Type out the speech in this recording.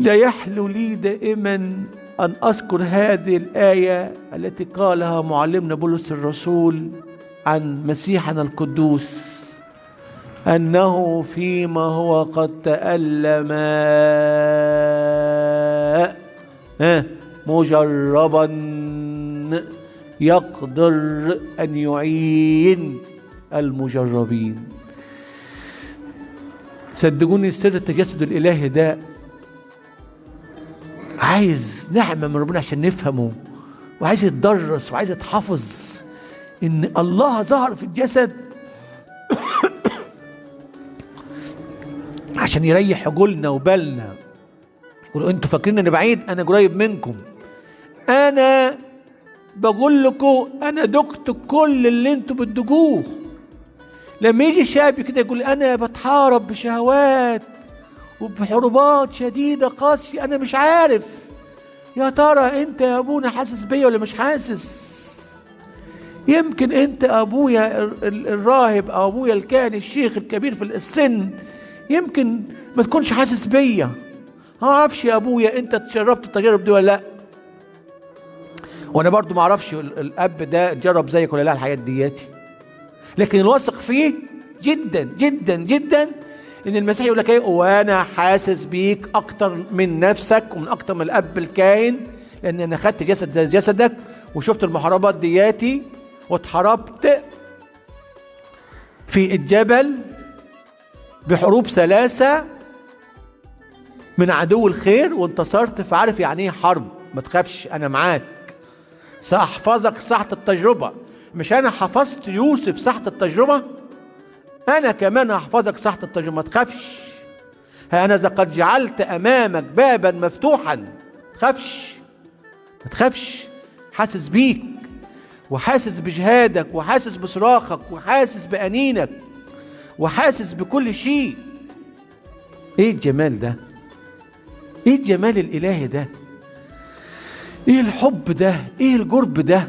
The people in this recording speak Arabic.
لا يحلو لي دائما أن أذكر هذه الآية التي قالها معلمنا بولس الرسول عن مسيحنا القدوس، أنه فيما هو قد تألم مجربا يقدر أن يعين المجربين. صدقوني سر التجسد الإلهي ده عايز نعمة من ربنا عشان نفهمه، وعايز يتدرس وعايز يتحفظ إن الله ظهر في الجسد عشان يريح عقولنا وبالنا. يقولوا انتوا فاكرين اني بعيد؟ انا قريب منكم. انا بقول لكم انا دقت كل اللي انتوا بتدقوه. لما يجي شاب كده يقول انا بتحارب بشهوات وبحروبات شديدة قاسية، انا مش عارف يا ترى انت يا ابونا حاسس بيا ولا مش حاسس. يمكن انت ابويا الراهب او ابويا الكاهن الشيخ الكبير في السن يمكن ما تكونش حاسس بيا. ما اعرفش يا ابويا انت تجربت التجارب دي ولا لا، وانا برضو ما اعرفش الاب ده جرب زيك ولا لا الحاجات دياتي. لكن الواثق فيه جدا جدا جدا ان المسيح يقول لك ايه، وانا حاسس بيك اكتر من نفسك ومن اكتر من الاب الكاهن، لان انا خدت جسد زي جسدك وشفت المحاربات دياتي واتحاربت في الجبل بحروب 3 من عدو الخير وانتصرت، فعارف يعني ايه حرب. ما تخافش انا معاك، ساحفظك ساحة التجربة. مش انا حفظت يوسف ساحة التجربة، انا كمان هحفظك ساحة التجربة. ما تخافش، ها انا قد جعلت امامك بابا مفتوحا. ما تخافش ما تخافش، حاسس بيك وحاسس بجهادك وحاسس بصراخك وحاسس بأنينك وحاسس بكل شيء. ايه الجمال ده، ايه الجمال الالهي ده، ايه الحب ده، ايه القرب ده.